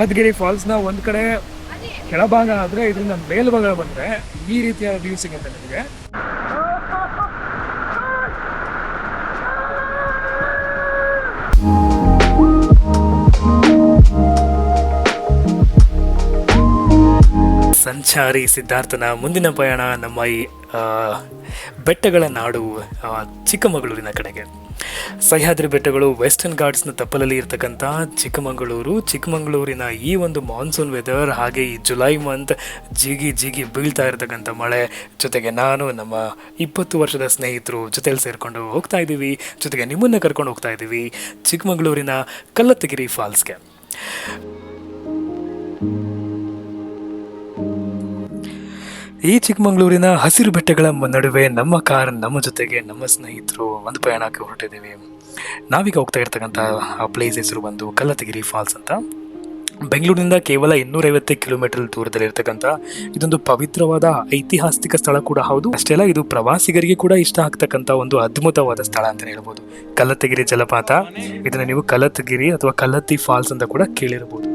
ಕನಕಗಿರಿ ಫಾಲ್ಸ್ನ ಒಂದು ಕಡೆ ಕೆಳಭಾಗ ಆದರೆ ಇದರಿಂದ ಮೇಲ್ಭಾಗ ಬಂದರೆ ಈ ರೀತಿಯ ವ್ಯೂ ಸಿಗುತ್ತೆ ನಿಮಗೆ. ಸಂಚಾರಿ ಸಿದ್ಧಾರ್ಥನ ಮುಂದಿನ ಪಯಣ ನಮ್ಮ ಈ ಬೆಟ್ಟಗಳ ನಾಡು ಚಿಕ್ಕಮಗಳೂರಿನ ಕಡೆಗೆ. ಸಹ್ಯಾದ್ರಿ ಬೆಟ್ಟಗಳು, ವೆಸ್ಟರ್ನ್ ಘಾಟ್ಸ್ನ ತಪ್ಪಲಲ್ಲಿ ಇರ್ತಕ್ಕಂಥ ಚಿಕ್ಕಮಗಳೂರಿನ ಈ ಒಂದು ಮಾನ್ಸೂನ್ ವೆದರ್, ಹಾಗೆ ಈ ಜುಲೈ ಮಂತ್ ಜಿಗಿ ಬೀಳ್ತಾ ಇರ್ತಕ್ಕಂಥ ಮಳೆ ಜೊತೆಗೆ ನಾನು ನಮ್ಮ 20 ವರ್ಷದ ಸ್ನೇಹಿತರು ಜೊತೆಯಲ್ಲಿ ಸೇರಿಕೊಂಡು ಹೋಗ್ತಾ ಇದ್ದೀವಿ. ಜೊತೆಗೆ ನಿಮ್ಮನ್ನು ಕರ್ಕೊಂಡು ಹೋಗ್ತಾ ಇದ್ದೀವಿ ಚಿಕ್ಕಮಗಳೂರಿನ ಕಲ್ಲತ್ತಗಿರಿ ಫಾಲ್ಸ್ಗೆ. ಈ ಚಿಕ್ಕಮಗಳೂರಿನ ಹಸಿರು ಬೆಟ್ಟಗಳ ನಡುವೆ ನಮ್ಮ ಕಾರ್, ನಮ್ಮ ಜೊತೆಗೆ ನಮ್ಮ ಸ್ನೇಹಿತರು ಒಂದು ಪ್ರಯಾಣಕ್ಕೆ ಹೊರಟಿದ್ದೀವಿ. ನಾವೀಗ ಹೋಗ್ತಾ ಇರ್ತಕ್ಕಂಥ ಪ್ಲೇಸ್ ಹೆಸರು ಬಂದು ಕಲ್ಲತ್ತಗಿರಿ ಫಾಲ್ಸ್ ಅಂತ. ಬೆಂಗಳೂರಿನಿಂದ ಕೇವಲ 250 ಕಿಲೋಮೀಟರ್ ದೂರದಲ್ಲಿರ್ತಕ್ಕಂಥ ಇದೊಂದು ಪವಿತ್ರವಾದ ಐತಿಹಾಸಿಕ ಸ್ಥಳ ಕೂಡ ಹೌದು. ಅಷ್ಟೇ ಅಲ್ಲ, ಇದು ಪ್ರವಾಸಿಗರಿಗೆ ಕೂಡ ಇಷ್ಟ ಆಗ್ತಕ್ಕಂಥ ಒಂದು ಅದ್ಭುತವಾದ ಸ್ಥಳ ಅಂತಲೇ ಹೇಳ್ಬೋದು. ಕಲ್ಲತ್ತಗಿರಿ ಜಲಪಾತ, ಇದನ್ನು ನೀವು ಕಲ್ಲತ್ತಗಿರಿ ಅಥವಾ ಕಲ್ಲತ್ತಿ ಫಾಲ್ಸ್ ಅಂತ ಕೂಡ ಕೇಳಿರ್ಬೋದು.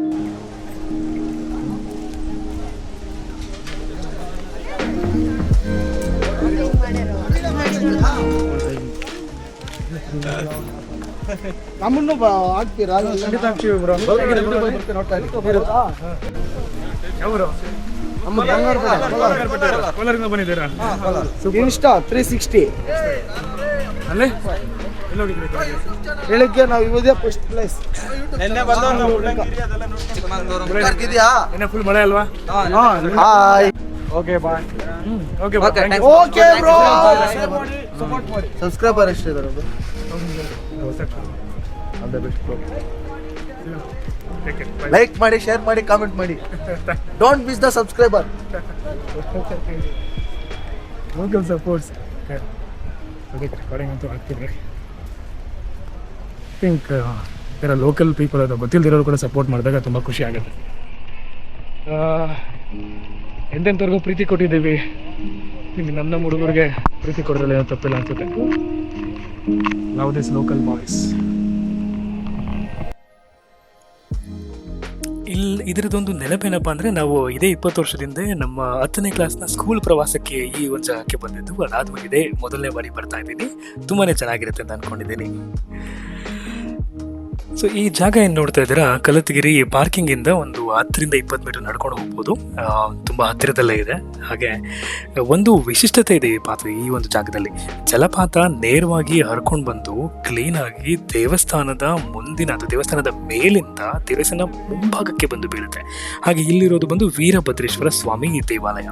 ನಮ್ಮನ್ನು ಆಗ್ತೀರಾ? ಕೋಲಾರಿಂದ ಬಂದಿದ್ದೀರಾ? ಇನ್ಸ್ಟಾ 360 ಅಲ್ಲೇ ಬೆಳಿಗ್ಗೆ ನಾವು ಇವುದೇ ಫಸ್ಟ್ ಪ್ಲೇಸ್. ಫುಲ್ ಮಳೆ ಅಲ್ವಾ? Hi, okay bye. Okay bro, subscriber ಎಷ್ಟಿದ್ದಾರೆ? ಲೈಕ್ ಮಾಡಿ, ಶೇರ್ ಮಾಡಿ, ಕಾಮೆಂಟ್ ಮಾಡಿ. Don't miss the subscriber. Local supports recording ಅಂತೂ ಆಗ್ತಿದೆ. ಥಿಂಕ್ ಇದರ ಲೋಕಲ್ ಪೀಪಲ್ ಅದು ಗೊತ್ತಿಲ್ಲದಿರೋರು ಕೂಡ ಸಪೋರ್ಟ್ ಮಾಡಿದಾಗ ತುಂಬ ಖುಷಿ ಆಗುತ್ತೆ. ಎಂತೆಂಥವ್ರಿಗೂ ಪ್ರೀತಿ ಕೊಟ್ಟಿದ್ದೀವಿ, ನಿಮಗೆ ನಮ್ಮ ಹುಡುಗರಿಗೆ ಪ್ರೀತಿ ಕೊಡೋದ್ರಲ್ಲಿ ಏನೋ ತಪ್ಪಿಲ್ಲ ಅನ್ಸುತ್ತೆ. Love this local boys. ಇದರದೊಂದು ನೆನಪೇನಪ್ಪ ಅಂದರೆ, ನಾವು ಇದೇ 20 ವರ್ಷದಿಂದ ನಮ್ಮ 10ನೇ ಕ್ಲಾಸ್ನ ಸ್ಕೂಲ್ ಪ್ರವಾಸಕ್ಕೆ ಈ ಒಂದು ಜಾಗಕ್ಕೆ ಬಂದಿದ್ದು. ಅದಾದ್ಮೇಲೆ ಇದೇ ಮೊದಲನೇ ಬಾರಿ ಬರ್ತಾ ಇದ್ದೀನಿ. ತುಂಬಾ ಚೆನ್ನಾಗಿರುತ್ತೆ ಅಂತ ಅಂದ್ಕೊಂಡಿದ್ದೀನಿ. ಸೊ ಈ ಜಾಗ ಏನು ನೋಡ್ತಾ ಇದ್ದೀರಾ, ಕಲ್ಲತ್ತಗಿರಿ ಪಾರ್ಕಿಂಗಿಂದ ಒಂದು 10-20 ಮೀಟರ್ ನಡ್ಕೊಂಡು ಹೋಗ್ಬೋದು. ತುಂಬ ಹತ್ತಿರದಲ್ಲೇ ಇದೆ. ಹಾಗೆ ಒಂದು ವಿಶಿಷ್ಟತೆ ಇದೆ ಈ ಒಂದು ಜಾಗದಲ್ಲಿ. ಜಲಪಾತ ನೇರವಾಗಿ ಹರ್ಕೊಂಡು ಬಂದು ಕ್ಲೀನಾಗಿ ದೇವಸ್ಥಾನದ ದೇವಸ್ಥಾನದ ಮೇಲಿಂದ ದೇವಸ್ಥಾನ ಮುಂಭಾಗಕ್ಕೆ ಬಂದು ಬೀಳುತ್ತೆ. ಹಾಗೆ ಇಲ್ಲಿರೋದು ಬಂದು ವೀರಭದ್ರೇಶ್ವರ ಸ್ವಾಮಿ ದೇವಾಲಯ.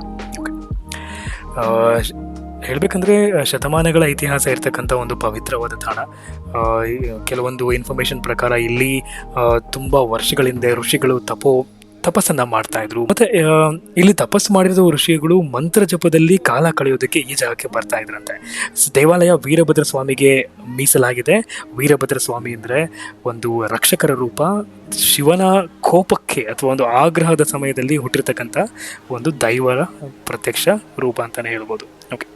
ಹೇಳಬೇಕಂದ್ರೆ ಶತಮಾನಗಳ ಇತಿಹಾಸ ಇರ್ತಕ್ಕಂಥ ಒಂದು ಪವಿತ್ರವಾದ ತಾಣ. ಕೆಲವೊಂದು ಇನ್ಫಾರ್ಮೇಷನ್ ಪ್ರಕಾರ ಇಲ್ಲಿ ತುಂಬ ವರ್ಷಗಳಿಂದ ಋಷಿಗಳು ತಪಸ್ಸನ್ನು ಮಾಡ್ತಾಯಿದ್ರು. ಮತ್ತು ಇಲ್ಲಿ ತಪಸ್ಸು ಮಾಡಿರೋ ಋಷಿಗಳು ಮಂತ್ರ ಜಪದಲ್ಲಿ ಕಾಲ ಕಳೆಯೋದಕ್ಕೆ ಈ ಜಾಗಕ್ಕೆ ಬರ್ತಾ ಇದ್ರಂತೆ. ದೇವಾಲಯ ವೀರಭದ್ರ ಸ್ವಾಮಿಗೆ ಮೀಸಲಾಗಿದೆ. ವೀರಭದ್ರ ಸ್ವಾಮಿ ಅಂದರೆ ಒಂದು ರಕ್ಷಕರ ರೂಪ, ಶಿವನ ಕೋಪಕ್ಕೆ ಅಥವಾ ಒಂದು ಆಗ್ರಹದ ಸಮಯದಲ್ಲಿ ಹುಟ್ಟಿರ್ತಕ್ಕಂಥ ಒಂದು ದೈವರ ಪ್ರತ್ಯಕ್ಷ ರೂಪ ಅಂತಲೇ ಹೇಳ್ಬೋದು. ಓಕೆ,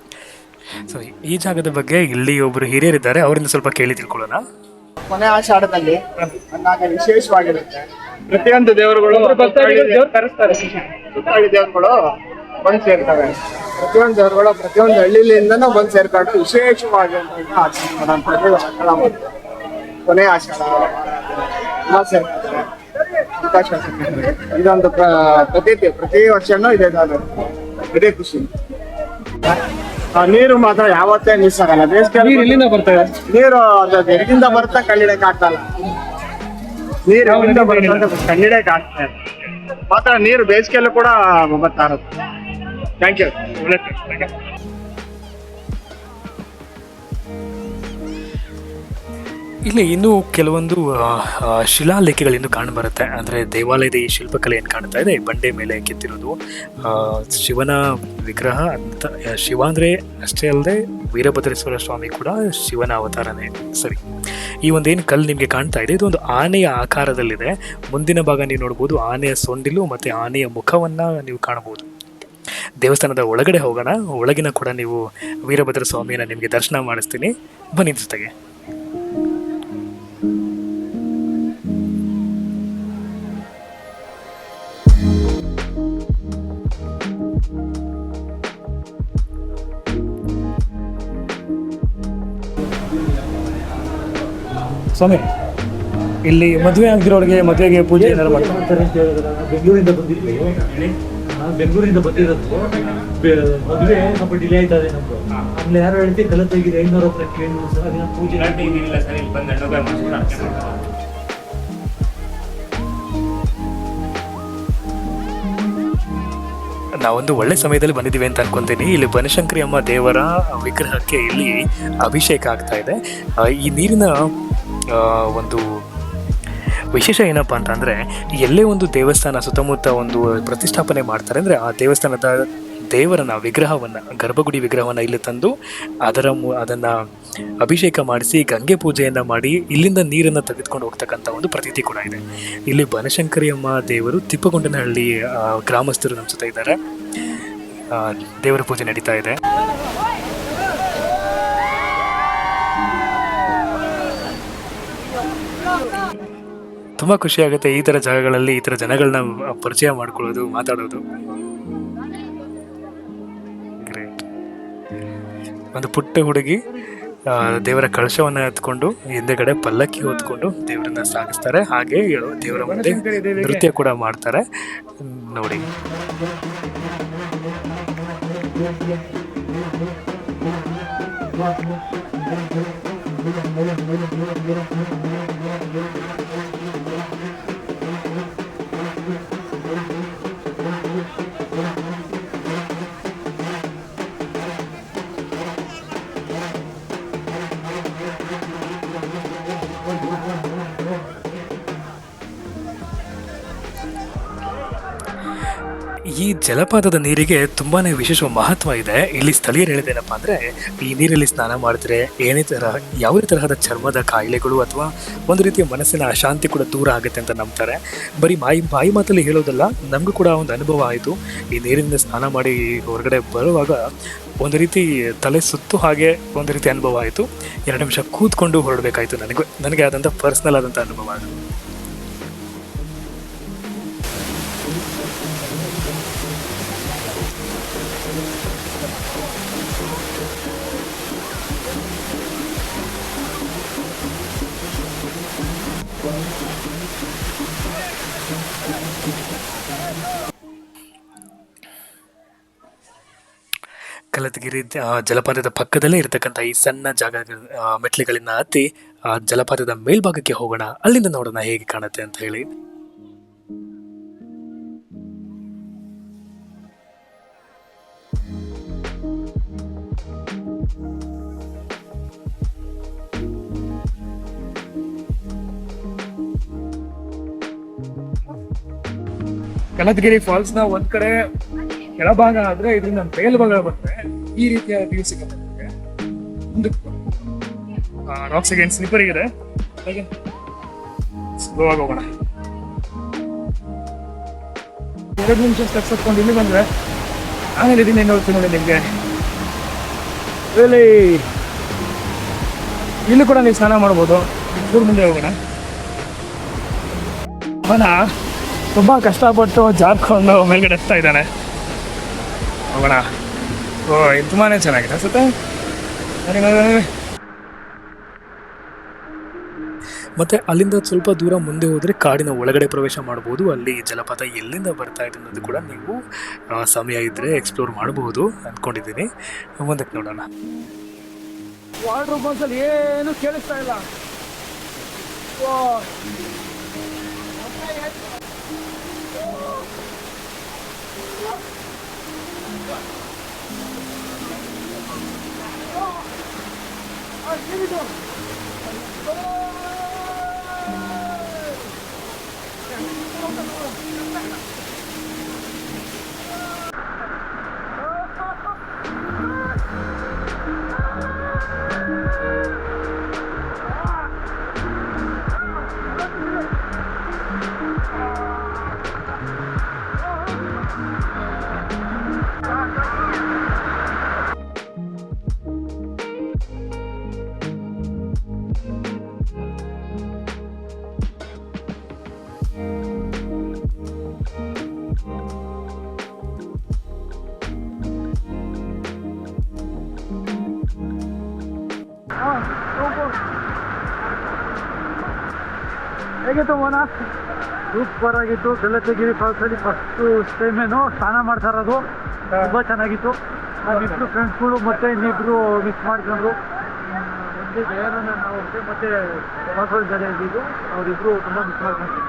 ಸೊ ಈ ಜಾಗದ ಬಗ್ಗೆ ಇಲ್ಲಿ ಒಬ್ಬರು ಹಿರಿಯರಿದ್ದಾರೆ, ಅವರಿಂದ ಸ್ವಲ್ಪ ಕೇಳಿ ತಿಳ್ಕೊಳ್ಳೋಣ. ಕೊನೆ ಆಷಾಢದಲ್ಲಿ ಅಂದಾಗ ವಿಶೇಷವಾಗಿರುತ್ತೆ. ಪ್ರತಿಯೊಂದು ದೇವರುಗಳು ಸುತ್ತಾಡಿ ದೇವರುಗಳು ಬಂದು ಸೇರ್ತವೆ. ಪ್ರತಿಯೊಂದು ದೇವರುಗಳು ಪ್ರತಿಯೊಂದು ಹಳ್ಳಿಲಿಂದನೂ ಬಂದು ಸೇರ್ಕೊಂಡು ವಿಶೇಷವಾಗಿ ಆಚರಣೆ ಕೊನೆ ಆಷಾಢ ಸೇರ್ತಾರೆ. ಇದೊಂದು ಪ್ರತಿ ವರ್ಷನೂ ಇದೆ. ಇದೇ ಖುಷಿ. ನೀರು ಮಾತ್ರ ಯಾವತ್ತೇ ಮಿಸ್ ಆಗಲ್ಲ. ಬೇಸಿಗೆ ಇಲ್ಲಿಂದ ಬರ್ತದೆ ನೀರು, ಎಲ್ಲಿಂದ ಬರುತ್ತಾ ಕಣ್ಣಿಡಕ್ ಆಗ್ತಲ್ಲ. ನೀರು ಎಲ್ಲಿಂದ ಬರುತ್ತೆ ಕಣ್ಣಿಡಕ್ ಆಗ್ತದೆ ಮಾತ್ರ. ನೀರು ಬೇಸಿಗೆಯಲ್ಲೂ ಕೂಡ ಬರ್ತಾ ಇರುತ್ತೆ. Thank you. ಇಲ್ಲಿ ಇನ್ನೂ ಕೆಲವೊಂದು ಶಿಲಾಲೇಖೆಗಳಿಂದ ಕಾಣಬರುತ್ತೆ. ಅಂದರೆ ದೇವಾಲಯದ ಈ ಶಿಲ್ಪಕಲೆ ಏನು ಕಾಣ್ತಾ ಇದೆ, ಬಂಡೆ ಮೇಲೆ ಕೆತ್ತಿರೋದು ಶಿವನ ವಿಗ್ರಹ ಅಂತ. ಶಿವ ಅಂದರೆ ಅಷ್ಟೇ ಅಲ್ಲದೆ ವೀರಭದ್ರೇಶ್ವರ ಸ್ವಾಮಿ ಕೂಡ ಶಿವನ ಅವತಾರನೇ. ಸರಿ, ಈ ಒಂದೇನು ಕಲ್ಲು ನಿಮಗೆ ಕಾಣ್ತಾ ಇದೆ, ಇದು ಒಂದು ಆನೆಯ ಆಕಾರದಲ್ಲಿದೆ. ಮುಂದಿನ ಭಾಗ ನೀವು ನೋಡ್ಬೋದು, ಆನೆಯ ಸೊಂಡಿಲು ಮತ್ತು ಆನೆಯ ಮುಖವನ್ನು ನೀವು ಕಾಣಬಹುದು. ದೇವಸ್ಥಾನದ ಒಳಗಡೆ ಹೋಗೋಣ. ಒಳಗಿನ ಕೂಡ ನೀವು ವೀರಭದ್ರ ಸ್ವಾಮಿಯನ್ನು ನಿಮಗೆ ದರ್ಶನ ಮಾಡಿಸ್ತೀನಿ, ಬನ್ನಿ ಜೊತೆಗೆ. ಸ್ವಾಮಿ, ಇಲ್ಲಿ ಮದುವೆ ಆಗಿರೋರಿಗೆ ಮದುವೆಗೆ ಪೂಜೆ ಏನಾರು ಮಾಡ್ತಾರೆ? ಮಾಡ್ತಾರೆ ಅಂತ ಹೇಳಿದ್ರೆ ನಾನು ಬೆಂಗಳೂರಿಂದ ಬಂದಿದ್ದು. ನಾನು ಬೆಂಗಳೂರಿಂದ ಬಂದಿರೋದು. ಮದುವೆ ಸ್ವಲ್ಪ ಡಿಲೇ ಆಯ್ತಾ ಇದೆ ನಮ್ದು. ಆಮೇಲೆ ಯಾರು ಹೇಳ್ತಿ ಕಲತೆಗಿದೆ 500 ಹತ್ರ ಕೇಳಿ ಸರ್ ದಿನ ಪೂಜೆ ನಾವೊಂದು ಒಳ್ಳೆ ಸಮಯದಲ್ಲಿ ಬಂದಿದ್ದೀವಿ ಅಂತ ಅನ್ಕೊಂತೀನಿ. ಇಲ್ಲಿ ಬನಶಂಕರಿ ಅಮ್ಮ ದೇವರ ವಿಗ್ರಹಕ್ಕೆ ಇಲ್ಲಿ ಅಭಿಷೇಕ ಆಗ್ತಾ ಇದೆ. ಈ ನೀರಿನ ಒಂದು ವಿಶೇಷ ಏನಪ್ಪ ಅಂತಂದರೆ, ಎಲ್ಲೇ ಒಂದು ದೇವಸ್ಥಾನ ಸುತ್ತಮುತ್ತ ಒಂದು ಪ್ರತಿಷ್ಠಾಪನೆ ಮಾಡ್ತಾರೆ ಅಂದರೆ ಆ ದೇವಸ್ಥಾನದ ದೇವರನ್ನ ವಿಗ್ರಹವನ್ನು, ಗರ್ಭಗುಡಿ ವಿಗ್ರಹವನ್ನು ಇಲ್ಲಿ ತಂದು ಅದನ್ನು ಅಭಿಷೇಕ ಮಾಡಿಸಿ ಗಂಗೆ ಪೂಜೆಯನ್ನು ಮಾಡಿ ಇಲ್ಲಿಂದ ನೀರನ್ನು ತೆಗೆದುಕೊಂಡು ಹೋಗ್ತಕ್ಕಂಥ ಒಂದು ಪ್ರತೀತಿ ಕೂಡ ಇದೆ. ಇಲ್ಲಿ ಬನಶಂಕರಿ ಅಮ್ಮ ದೇವರು ತಿಪ್ಪಗೊಂಡನಹಳ್ಳಿ ಗ್ರಾಮಸ್ಥರು ನಮ್ಮ ಜೊತೆ ಇದ್ದಾರೆ. ದೇವರ ಪೂಜೆ ನಡೀತಾ ಇದೆ. ತುಂಬ ಖುಷಿಯಾಗುತ್ತೆ ಈ ಥರ ಜಾಗಗಳಲ್ಲಿ ಈ ಥರ ಜನಗಳನ್ನ ಪರಿಚಯ ಮಾಡ್ಕೊಳ್ಳೋದು, ಮಾತಾಡೋದು. ಗ್ರೇಟ್. ಒಂದು ಪುಟ್ಟ ಹುಡುಗಿ ದೇವರ ಕಳಶವನ್ನು ಎತ್ಕೊಂಡು ಹಿಂದೆಗಡೆ ಪಲ್ಲಕ್ಕಿ ಹೊತ್ಕೊಂಡು ದೇವರನ್ನ ಸಾಗಿಸ್ತಾರೆ. ಹಾಗೆ ದೇವರ ಮುಂದೆ ನೃತ್ಯ ಕೂಡ ಮಾಡ್ತಾರೆ ನೋಡಿ. ಈ ಜಲಪಾತದ ನೀರಿಗೆ ತುಂಬಾ ವಿಶೇಷ ಮಹತ್ವ ಇದೆ. ಇಲ್ಲಿ ಸ್ಥಳೀಯರು ಹೇಳಿದೇನಪ್ಪ ಅಂದರೆ, ಈ ನೀರಲ್ಲಿ ಸ್ನಾನ ಮಾಡಿದ್ರೆ ಯಾವುದೇ ತರಹದ ಚರ್ಮದ ಕಾಯಿಲೆಗಳು ಅಥವಾ ಒಂದು ರೀತಿಯ ಮನಸ್ಸಿನ ಅಶಾಂತಿ ಕೂಡ ದೂರ ಆಗುತ್ತೆ ಅಂತ ನಂಬ್ತಾರೆ. ಬರೀ ಬಾಯಿ ಮಾತಲ್ಲಿ ಹೇಳೋದಲ್ಲ, ನಮಗೂ ಕೂಡ ಒಂದು ಅನುಭವ ಆಯಿತು. ಈ ನೀರಿನಿಂದ ಸ್ನಾನ ಮಾಡಿ ಹೊರಗಡೆ ಬರುವಾಗ ಒಂದು ರೀತಿ ತಲೆ ಸುತ್ತು ಹಾಗೆ ಒಂದು ರೀತಿ ಅನುಭವ ಆಯಿತು. 2 ನಿಮಿಷ ಕೂತ್ಕೊಂಡು ಹೊರಡಬೇಕಾಯಿತು. ನನಗೆ ಆದಂಥ ಪರ್ಸ್ನಲ್ ಆದಂಥ ಅನುಭವ ಅದು. ಕಲತಗಿರಿ ಜಲಪಾತದ ಪಕ್ಕದಲ್ಲೇ ಇರತಕ್ಕಂಥ ಈ ಸಣ್ಣ ಜಾಗ ಮೆಟ್ಲಿಗಳಿಂದ ಹತ್ತಿ ಜಲಪಾತದ ಮೇಲ್ಭಾಗಕ್ಕೆ ಹೋಗೋಣ, ಅಲ್ಲಿಂದ ನೋಡೋಣ ಹೇಗೆ ಕಾಣುತ್ತೆ ಅಂತ ಹೇಳಿ. ಕಲತಗಿರಿ ಫಾಲ್ಸ್ ನ ಒಂದ್ ಕಡೆ ಕೆಳಭಾಗ ಆದ್ರೆ ಇದರಿಂದ ಮೇಲ್ಭಾಗ ಬಂದ್ರೆ ಈ ರೀತಿಯ ವ್ಯೂ ಸಿಗುತ್ತೆ. ರಾಕ್ಸ್ ಅಗೇನ್ ಸ್ಲಿಪ್ಪರ್ ಇದೆ. ಸ್ಲೋ ಆಗಿ ಹೋಗೋಣ. 2 ನಿಮಿಷ ಸ್ಟೆಪ್ಸ್ ಹತ್ಕೊಂಡು ಇಲ್ಲಿ ಬಂದ್ರೆ ಆಮೇಲೆ ಇದನ್ನ ನೋಡ್ತೀನಿ ನೋಡಿ ನಿಮ್ಗೆ. ಇಲ್ಲಿ ಕೂಡ ನೀವು ಸ್ನಾನ ಮಾಡ್ಬೋದು. ಮುಂದೆ ಹೋಗೋಣ. ಅವನ ತುಂಬಾ ಕಷ್ಟಪಟ್ಟು ಜಾರ್ಕೊಂಡು ಮೇಲ್ಗಡೆ ಎತ್ತಾ ಇದ್ದಾನೆ. ಹೋಗೋಣ. ಇದು ತುಂಬಾ ಚೆನ್ನಾಗಿದೆ ಅನ್ಸುತ್ತೆ. ಮತ್ತೆ ಅಲ್ಲಿಂದ ಸ್ವಲ್ಪ ದೂರ ಮುಂದೆ ಹೋದರೆ ಕಾಡಿನ ಒಳಗಡೆ ಪ್ರವೇಶ ಮಾಡ್ಬೋದು. ಅಲ್ಲಿ ಜಲಪಾತ ಎಲ್ಲಿಂದ ಬರ್ತಾ ಇದೆ ಅನ್ನೋದು ಕೂಡ ನೀವು ಸಮಯ ಇದ್ದರೆ ಎಕ್ಸ್ಪ್ಲೋರ್ ಮಾಡಬಹುದು ಅಂದ್ಕೊಂಡಿದ್ದೀನಿ. ಮುಂದಕ್ಕೆ ನೋಡೋಣ. ವಾಟರ್ ಫಾಲ್ಸ್ ಅಲ್ಲಿ ಏನು ಕೇಳಿಸ್ತಾ ಇಲ್ಲ. ಹೇಗಿತ್ತು ಮೋನ? ಸೂಪರ್ ಆಗಿತ್ತು. ಗಲತಗಿರಿ ಫಾಲ್ಸಲ್ಲಿ ಫಸ್ಟು ಟೈಮೇನು ಸ್ನಾನ ಮಾಡ್ತಾ ಇರೋದು ತುಂಬ ಚೆನ್ನಾಗಿತ್ತು. ನಾವಿಬ್ಬರು ಫ್ರೆಂಡ್ಸ್ಗಳು ಮತ್ತೆ ಇನ್ನಿಬ್ಬರು ಮಿಸ್ ಮಾಡ್ಕೊಂಡ್ರು. ಒಂದು ದಯಾನಂದ ನಾವು ಮತ್ತೆ ವಾಸವ ಜನ ಇದ್ದಿದ್ದು, ಅವರಿಬ್ಬರು ತುಂಬ ಮಿಸ್ ಮಾಡ್ಕೊಂಡ್ರು.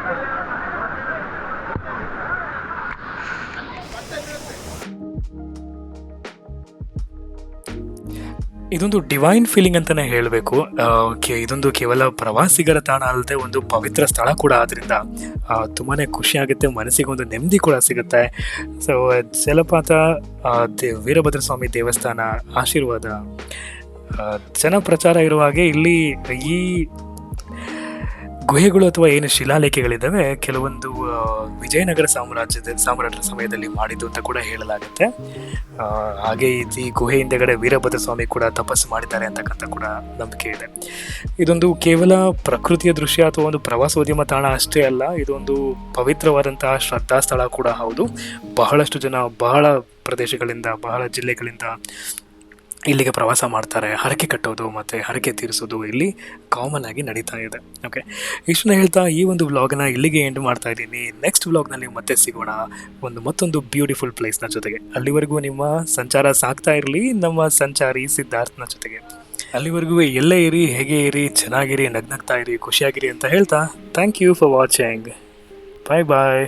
ಇದೊಂದು ಡಿವೈನ್ ಫೀಲಿಂಗ್ ಅಂತಲೇ ಹೇಳಬೇಕು. ಇದೊಂದು ಕೇವಲ ಪ್ರವಾಸಿಗರ ತಾಣ ಅಲ್ಲದೆ ಒಂದು ಪವಿತ್ರ ಸ್ಥಳ ಕೂಡ ಆದ್ದರಿಂದ ತುಂಬಾ ಖುಷಿ ಆಗುತ್ತೆ, ಮನಸ್ಸಿಗೆ ಒಂದು ನೆಮ್ಮದಿ ಕೂಡ ಸಿಗುತ್ತೆ. ಸೊ ಜಲಪಾತ, ವೀರಭದ್ರ ಸ್ವಾಮಿ ದೇವಸ್ಥಾನ, ಆಶೀರ್ವಾದ, ಜನಪ್ರಚಾರ ಇರುವ ಹಾಗೆ ಇಲ್ಲಿ ಈ ಗುಹೆಗಳು ಅಥವಾ ಏನು ಶಿಲಾಲೇಖೆಗಳಿದ್ದಾವೆ ಕೆಲವೊಂದು ವಿಜಯನಗರ ಸಾಮ್ರಾಟರ ಸಮಯದಲ್ಲಿ ಮಾಡಿದ್ದು ಅಂತ ಕೂಡ ಹೇಳಲಾಗುತ್ತೆ. ಹಾಗೆ ಈ ಗುಹೆ ಹಿಂದೆಗಡೆ ವೀರಭದ್ರ ಸ್ವಾಮಿ ಕೂಡ ತಪಸ್ಸು ಮಾಡಿದ್ದಾರೆ ಅಂತಕ್ಕಂಥ ಕೂಡ ನಂಬಿಕೆ ಇದೆ. ಇದೊಂದು ಕೇವಲ ಪ್ರಕೃತಿಯ ದೃಶ್ಯ ಅಥವಾ ಒಂದು ಪ್ರವಾಸೋದ್ಯಮ ತಾಣ ಅಷ್ಟೇ ಅಲ್ಲ, ಇದೊಂದು ಪವಿತ್ರವಾದಂತಹ ಶ್ರದ್ಧಾ ಸ್ಥಳ ಕೂಡ ಹೌದು. ಬಹಳಷ್ಟು ಜನ ಬಹಳ ಪ್ರದೇಶಗಳಿಂದ, ಬಹಳ ಜಿಲ್ಲೆಗಳಿಂದ ಇಲ್ಲಿಗೆ ಪ್ರವಾಸ ಮಾಡ್ತಾರೆ. ಹರಕೆ ಕಟ್ಟೋದು ಮತ್ತು ಹರಕೆ ತೀರಿಸೋದು ಇಲ್ಲಿ ಕಾಮನ್ ಆಗಿ ನಡೀತಾ ಇದೆ. ಓಕೆ, ಇಷ್ಟನ್ನ ಹೇಳ್ತಾ ಈ ಒಂದು ವ್ಲಾಗ್ನ ಇಲ್ಲಿಗೆ ಎಂಡ್ ಮಾಡ್ತಾ ಇದ್ದೀನಿ. ನೆಕ್ಸ್ಟ್ ವ್ಲಾಗ್ನಲ್ಲಿ ಮತ್ತೆ ಸಿಗೋಣ ಮತ್ತೊಂದು ಬ್ಯೂಟಿಫುಲ್ ಪ್ಲೇಸ್ನ ಜೊತೆಗೆ. ಅಲ್ಲಿವರೆಗೂ ನಿಮ್ಮ ಸಂಚಾರ ಸಾಗ್ತಾ ಇರಲಿ ನಮ್ಮ ಸಂಚಾರಿ ಸಿದ್ಧಾರ್ಥನ ಜೊತೆಗೆ. ಅಲ್ಲಿವರೆಗೂ ಎಲ್ಲೇ ಇರಿ, ಹೇಗೆ ಇರಿ, ಚೆನ್ನಾಗಿರಿ, ನಗ್ನಗ್ತಾ ಇರಿ, ಖುಷಿಯಾಗಿರಿ ಅಂತ ಹೇಳ್ತಾ thank you for watching. Bye bye.